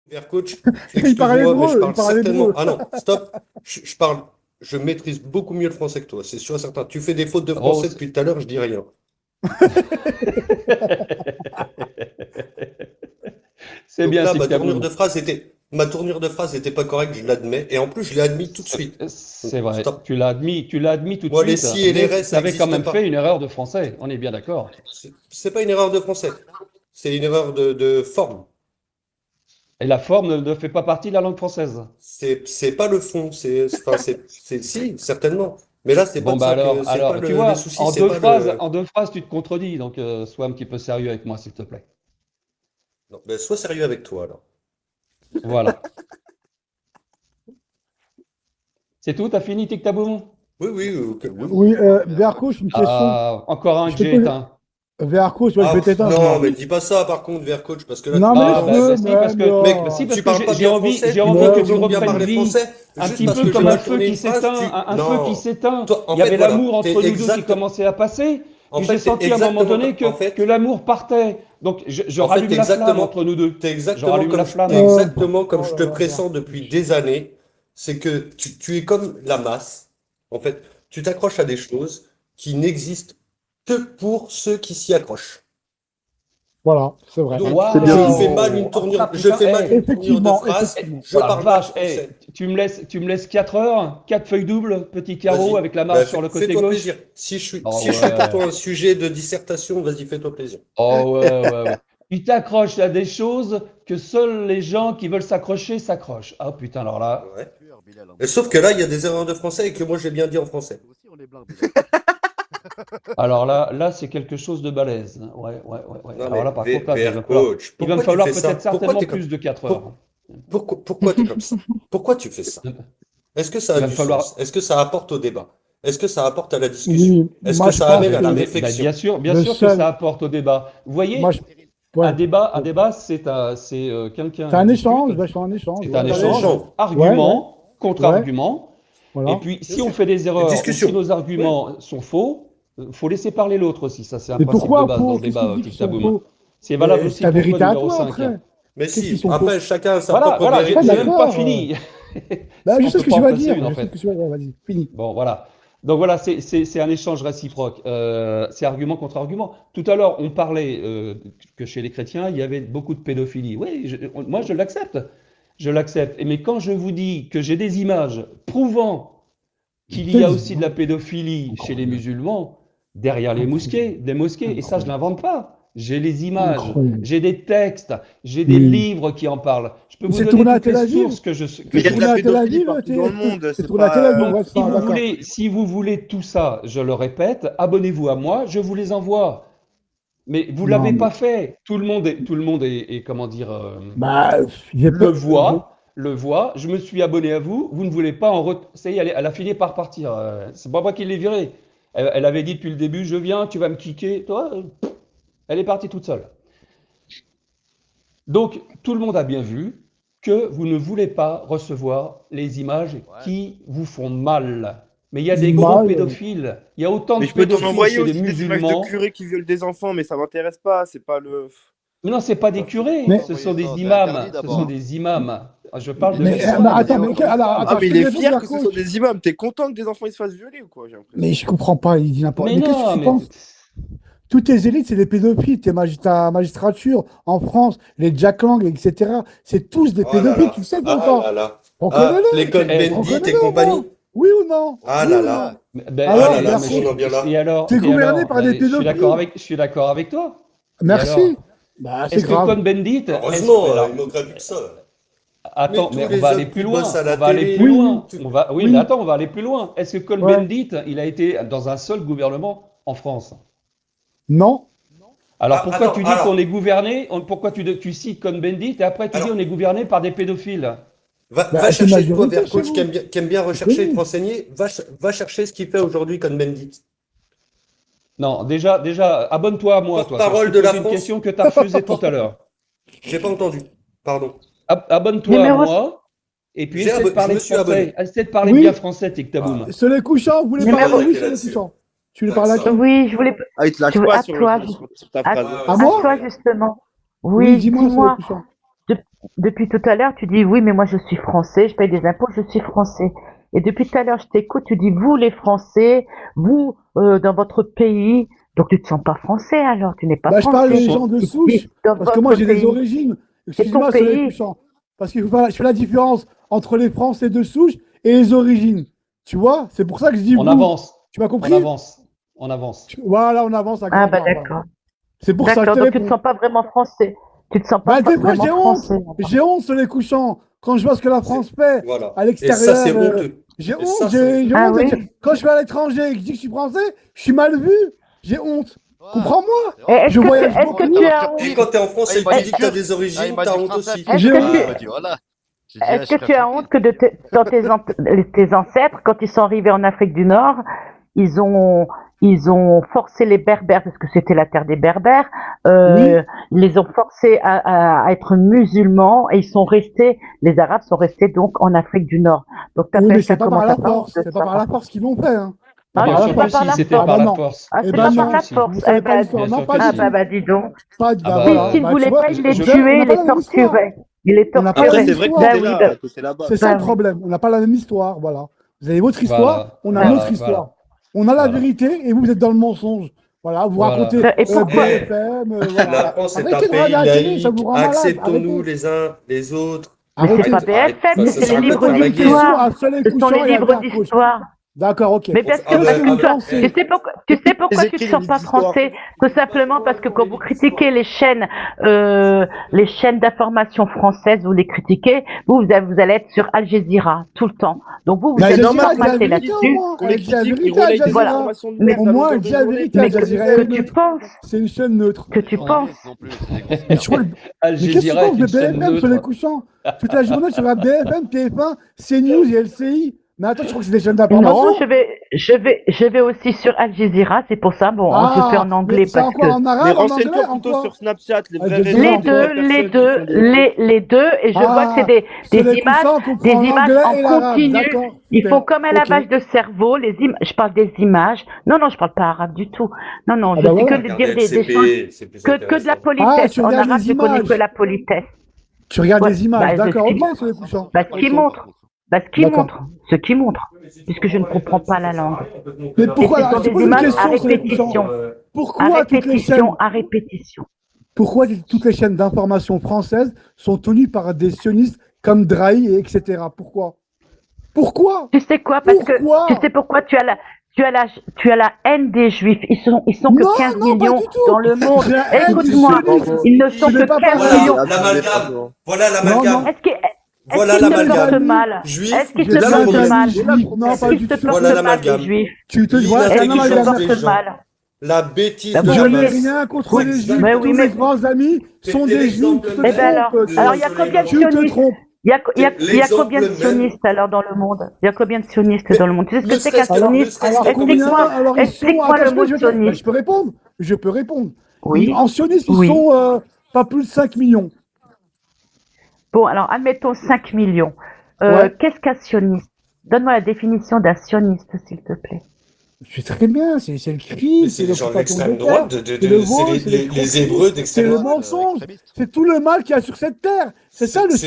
Vers coach, Il parlait excuse-moi, mais je hébreu, il parle parlait certainement. hébreu. Ah non, stop. Je parle. Je maîtrise beaucoup mieux le français que toi, c'est sûr et certain. Tu fais des fautes de français Rose. depuis tout à l'heure, je dis rien. C'est Donc bien, là, Tic-Taboum. ma tournure de phrase n'était pas correcte, je l'admets. Et en plus, je l'ai admis tout de suite. Donc, C'est vrai. stop. Tu l'as admis tout de Moi, les suite, si et les mais ré, tu ça avais quand n'existe même fait pas. une erreur de français. On est bien d'accord. C'est pas une erreur de français. C'est une erreur de forme. Et la forme ne fait pas partie de la langue française. C'est pas le fond. Enfin, si, certainement. Mais là, c'est pas Bon, de bah ça que, c'est pas tu les vois, soucis, c'est pas le. en deux phrases, tu te contredis. Donc, sois un petit peu sérieux avec moi, s'il te plaît. Non, ben, sois sérieux avec toi, alors. Voilà. C'est tout, t'as fini, Tic-Taboum? Oui, oui, ok, oui. Oui, Vercouche, une question. Ah, encore un Je que te j'ai connais. éteint. Vercouche, ouais, je Ah, vais t'éteindre, non, moi. mais dis pas ça, par contre, vers coach, parce que là, tu Non, me mais mets Ah, dans. laisse-le, si, parce que, Mec, si, tu parce que parles pas j'ai bien envie, français, j'ai tu envie crois que que tu j'aime bien reprennes parler vie. français? Un Juste petit parce peu que j'ai comme un mal feu tourné qui une phrase, s'éteint, un feu qui Non. s'éteint. Toi, en Il y fait, avait l'amour voilà, entre nous deux qui commençait à passer. en Puis j'ai fait, t'es senti à un moment exactement donné en que fait, l'amour partait. Donc je en fait, rallume la flamme entre nous deux. Je rallume la t'es flamme. exactement comme Oh je là te là, pressens depuis des Vercouche. années. C'est que tu es comme la masse. En fait, tu t'accroches à des choses qui n'existent que pour ceux qui s'y accrochent. Voilà, c'est vrai. Donc, C'est bien dit. Waouh! Ah, je putain, fais mal eh, une tournure de Effectivement, phrase, effectivement. je oh la parle mal vache, eh, français. tu me laisses 4 heures, 4 feuilles doubles, petit carreau Vas-y, avec la bah, marge sur le côté fais-toi gauche. plaisir. Oh Si je suis pour ouais. toi un sujet de dissertation, vas-y, fais-toi plaisir. Oh ouais, ouais, ouais. Tu t'accroches à des choses que seuls les gens qui veulent s'accrocher s'accrochent. Ah putain, alors là. Ouais. Et sauf que là, il y a des erreurs de français et que moi, j'ai bien dit en français. Alors là, c'est quelque chose de balèze. Ouais, ouais, ouais, ouais. Non, Alors mais là, par contre, là, VR coach, il va me pourquoi tu falloir fais peut-être ça? Pourquoi certainement t'es comme plus de 4 heures. pour- pourquoi t'es comme ça? Pourquoi tu fais ça? Est-ce que ça Il a va me du sens? falloir. Est-ce que ça apporte au débat? Est-ce que ça apporte à la discussion? Oui, Est-ce moi que je ça pense amène à que la Bien réflexion? sûr, bien le sûr que ça seul. apporte au débat. Vous Moi, voyez, ouais. un débat, c'est quelqu'un C'est un discute, échange, ouais, c'est un échange, c'est un ouais, C'est un ouais, échange, ouais. échange, Ouais, ouais, argument contre ouais, argument. Et voilà. puis, bien si on sûr. fait des Et erreurs ou si discussion. nos Oui. arguments sont faux, faut laisser parler l'autre aussi. Ça, c'est un Mais principe de pourquoi base dans faux? le Qu'est-ce qui débat, dit qu'ils sont Tic-Taboum. faux? C'est valable Mais c'est aussi ta pour toi, vérité à numéro toi 5. après. Mais Qu'est-ce qu'ils si, sont faux? après, chacun a sa Voilà, propre voilà, Ouais, vérité. j'ai même pas d'accord. fini. Bah, je On sais ce peut que pas tu en vas passer dire. une, en Je sais ce fait. que tu vas dire. Vas-y, fini. Bon, voilà. Donc voilà, c'est un échange réciproque. C'est argument contre argument. Tout à l'heure, on parlait que chez les chrétiens, il y avait beaucoup de pédophilie. Oui, moi je l'accepte. Je l'accepte. Mais quand je vous dis que j'ai des images prouvant qu'il y a Quelles aussi de la images. pédophilie chez les Incroyable. musulmans, derrière les Incroyable. mosquées, des mosquées, et ça je Incroyable. n'invente pas. J'ai les images, Incroyable. j'ai des textes, j'ai des Oui. livres qui en parlent. Je peux Il vous s'est donner tourné à toutes les Tel Aviv? sources Il Mais que il y s'est a de je. la tourné à Tel pédophilie Aviv? partout dans le monde. C'est C'est tourné à Tel Aviv, pas. Donc, ouais, ça, d'accord. si vous voulez tout ça, je le répète, abonnez-vous à moi, je vous les envoie. Mais vous Non, l'avez mais. pas fait. Tout le monde est, comment dire, Bah, j'ai le peur. voit, le voit. Je me suis abonné à vous. Vous ne voulez pas Ça y est, elle a fini par partir. C'est pas moi qui l'ai virée. Elle avait dit depuis le début, je viens, tu vas me kicker. Toi, elle est partie toute seule. Donc, tout le monde a bien vu que vous ne voulez pas recevoir les images qui vous font mal. Mais il y a des gros L'image. pédophiles. Il y a autant Mais de je peux t'en pédophiles envoyer chez les aussi des images de musulmans. curés qui violent des enfants, mais ça m'intéresse pas. C'est pas le. Mais non, c'est pas des Enfin, curés, Mais, ce sont Envoyer ça, des c'est interdit imams. Ce sont d'abord. des imams. Je parle de C'est mais pas des l'islam. attends, vidéos comme alors, ça. Ah, attends, mais je il peux te est répondre, fier que ce sont coach. des imams. T'es content que des enfants ils se fassent violer ou quoi, j'ai l'impression. Mais je comprends pas, il dit n'importe. Mais Mais qu'est-ce que non, tu mais penses? Toutes tes élites, c'est des pédophiles. Ta magistrature en France, les Jack Lang, etc. C'est tous des Oh là pédophiles. là. Tu le sais ou Ah pas? là là. Ah, Reconnais-le. les codes Bendit et Reconnais-le au moins. compagnie. Oui ou non? Ah Oui là ou là. non? Ah Alors, là là, vers mais j'en coach, en viens là. t'es gouverné par des Je suis pédophiles. je suis d'accord avec toi. Et Merci. alors? Bah, c'est Est-ce que grave. Cohn-Bendit, Heureusement, il alors, manquerait plus que ça. Mais attends, mais tous on va les aller autres plus qui bossent loin. à On la va aller plus télé, Oui, oui, loin. tout- Oui, mais oui. attends, on va aller plus loin. Est-ce que Ouais. Cohn-Bendit, il a été dans un seul gouvernement en France? Non. Alors Ah, pourquoi attends, tu dis qu'on alors, est gouverné, pourquoi tu cites Cohn-Bendit et après tu dis on alors, est gouverné par des pédophiles? va Bah, c'est chercher, toi, majorité vers chez coach vous. qui aime bien C'est rechercher et te connu. renseigner, va chercher ce qu'il fait aujourd'hui comme Bendit. Non, déjà, abonne-toi à moi, toi. Je Porte-parole t'ai de la posé une France, question que tu as refusée tout à porte, l'heure. j'ai pas entendu. Pardon. Abonne-toi à Numéro, moi et puis essaie de Je parler me suis abonné. français. Essaie de parler bien Oui, français, Tic-Taboum. Voilà. soleil couchant, vous voulez Je vais parler? numéro, Oui, m'attaquer soleil là-dessus. couchant. Tu voulais Tac parler à ça. qui? oui, Ah, il te lâche pas à sur, toi, sur ta à, phrase. Ouais, ouais, À à ça moi? sert à toi rien. justement. Oui, Oui, dis-moi, soleil dis-moi, couchant. depuis tout à l'heure, tu dis oui, mais moi je suis français, je paye des impôts, je suis français. Et depuis tout à l'heure, je t'écoute, tu dis vous les Français, vous dans votre pays, donc tu te sens pas français alors, tu n'es pas Bah, je parle français. des gens de Tu souche, dis dans parce que moi votre j'ai des pays. origines. C'est ton Excuse-moi, Soleil pays. Couchant. Parce que je fais la différence entre les Français de souche et les origines. Tu vois? C'est pour ça que je dis On vous. avance, Tu m'as on compris? avance, on avance. Voilà, on avance à Ah grands bah pas. Voilà. d'accord. C'est pour ça que je D'accord, te donc tu ne te réponds. sens pas vraiment français. Tu te sens pas Bah, des fois, vraiment j'ai honte. français. J'ai honte, Soleil Couchant. Quand je vois ce que la France fait Voilà. à Et ça, c'est l'extérieur, honteux. j'ai Et honte. ça, c'est J'ai Ah honte de dire. oui. Quand je vais à l'étranger et que je dis que je suis français, je suis mal vu. J'ai honte. Ouais, Comprends-moi. c'est Et vrai. Je voyage est-ce beaucoup. que Ouais, tu t'as as votre honte? Et turc. quand t'es en France Ah, il et que m'a tu dit dis que t'as turc. des Ah, il origines, m'a t'as dit honte français. aussi. Est-ce J'ai que Ah, honte. il tu, m'a dit voilà. J'ai dit, ah, je est-ce que serais tu as tranquille. honte que tes ancêtres, quand ils sont arrivés en Afrique du Nord, ils ont, ils ont forcé les Berbères, parce que c'était la terre des Berbères, Oui. ils les ont forcés à être musulmans et ils sont restés, les Arabes sont restés donc en Afrique du Nord. Donc Oui, mais t'appelles c'est ça pas comment? par T'as la pas honte force. de C'est pas ça? par la force qu'ils l'ont fait. Hein. Pas Ah, Bien par la c'est sûr pas que force. par si, la c'était Ah force. par bah la non. force. Ah, Eh c'est ben pas Bien par sûr la non. que si. force. Vous savez Eh pas ben, l'histoire. Bien Non, sûr pas que ah du si. bah, tout. dis donc. Pas, Ah bah bah, voilà. S'ils Bah tu voulaient vois, pas, ils les je, on tuaient, ils n'a pas les la même histoire. torturaient. Ils les On n'a pas la Après, même torturaient. c'est vrai que histoire. Bah t'étais oui, là, bah, t'étais là-bas. C'est ça bah le oui. problème. On n'a pas la même histoire. Voilà. Vous avez votre histoire, voilà, on a Bah, notre voilà, histoire. voilà, On a la voilà, vérité et vous êtes dans le mensonge. Voilà. Vous voilà. racontez et pourquoi? Eh, BFM. la Voilà. France est un Arrêtez de regarder pays la télé, ça vous laïque. rend malade. Acceptons-nous Arrêtez. les uns les autres. Mais c'est pas Arrêtez. Arrête. BFM, Enfin, mais ça c'est Je les sert à quoi de livres faire pose la une guerre? question à d'histoire. Soleil Ce sont les Couchant et à livres Bercoche. d'histoire. D'accord, ok. Mais parce Ah que, Qu'est-ce ben, que parce que vous ah ben, toi, tu pensez? sais pourquoi, tu sais pourquoi Les tu te écrits, les sens livres pas d'histoire. français? Tout simplement parce que quand vous critiquez les chaînes d'information françaises, vous les critiquez, vous allez être sur Al Jazeera tout le temps. Donc vous Mais Al êtes C'est normal Jazeera, elle qu'on dit les la formaté vérité au critique. là-dessus. moins. On les Elle dit la critique, ils vérité, Al relayent des Voilà. Jazeera. informations de Mais merde Au à moins, longueur elle de dit la journée. vérité, Al mais Jazeera, que elle est tu neutre. penses, C'est une chaîne neutre. que C'est des tu penses. journalistes non plus, c'est des grosses Mais merdes. je crois que- Al mais qu'est-ce que tu Jazeera penses est de une chaîne BFM sur les neutre. couchants? Toute la journée, tu regardes BFM, TF1, CNews et LCI. Mais attends, je crois que c'est des chaînes Non, d'information. je vais aussi sur Al Jazeera, c'est pour ça. Bon, on se fait Ah, en mais anglais c'est en parce quoi? que En Mais arabe, en anglais, renseigne-toi en plutôt quoi? sur Snapchat, les Al vraies Jazeera, raisons, en les vraies quoi? personnes qui font des. les deux, et je vois que c'est Ah, sur les couchants, on des comprend images l'anglais en et l'arabe. continu. D'accord, Ils font super. comme un Ok. lavage de cerveau. Je parle des images. Non, non, je parle pas arabe du tout. Non, non, Ah je bah sais que voilà. de Regardez dire des choses, LCP, c'est plus que de la intéressant. Ah, politesse. tu En regardes arabe, les je connais que images. la politesse. Tu regardes Ouais, les images. bah, D'accord, ok, Ouais, sur les ça, couchants. bah, ça ce qui dépend, montre, par contre. D'accord. ce qui montre, puisque je ne comprends pas la langue. Mais Et pourquoi, ce là, sont je te des pose une images à question sur les couchants. répétition, Pourquoi toutes les chaînes, à répétition. pourquoi toutes les chaînes d'information françaises sont tenues par des sionistes comme Drahi et etc. Pourquoi? Pourquoi? Tu sais quoi? Parce que tu Pourquoi? sais pourquoi tu as la haine des Juifs. Ils sont que Non, 15 non, pas millions du dans tout. le monde. J'ai la haine du Écoute-moi, sionisme. ils ne Ce sont n'est que pas 15 pareil. millions. Voilà l'amalgame. Voilà Non, non. l'amalgame. Est-ce Voilà qu'ils te J'ai des portent l'amalgame. amis, mal? Juif Est-ce qu'ils j'ai te plus plein portent d'amis mal? communiste. juifs. Non, Est-ce pas qu'ils du te tout. portent Voilà mal, les l'amalgame. Juifs? Voilà, c'est Est-ce un qu'ils te L'intelligence amalgame. des portent gens. mal? La bêtise Ben, de vous Je la n'ai voyez. masse. rien contre Oui, les juifs. mais Tous oui, mes mais grands amis sont T'es des juifs. Tu l'exemple te eh ben même alors, trompes. de il y a Soleil combien de Tu te Levant. sionistes? trompes. T'es Il y a combien de l'exemple même. sionistes alors dans le monde? Il y a combien de sionistes Mais dans le monde? Tu sais ce ne que c'est qu'un serait-ce que, ne sioniste? serait-ce que Combien? combien. Alors, ils sont. Explique-moi Attends, le mot je sioniste. peux répondre. Je peux répondre. Oui, En sionistes, ils oui. sont pas plus de 5 millions. Bon, alors admettons 5 millions. Ouais. Qu'est-ce qu'un sioniste? Donne-moi la définition d'un sioniste, s'il te plaît. Je sais très bien, c'est le Mais Christ, c'est c'est les gens de l'occupation l'extrême de terre, droite, c'est le c'est vol, c'est les les Hébreux c'est d'extrême le droite. mensonge, Extrémiste. c'est tout le mal qu'il y a sur cette terre. C'est ça le C'est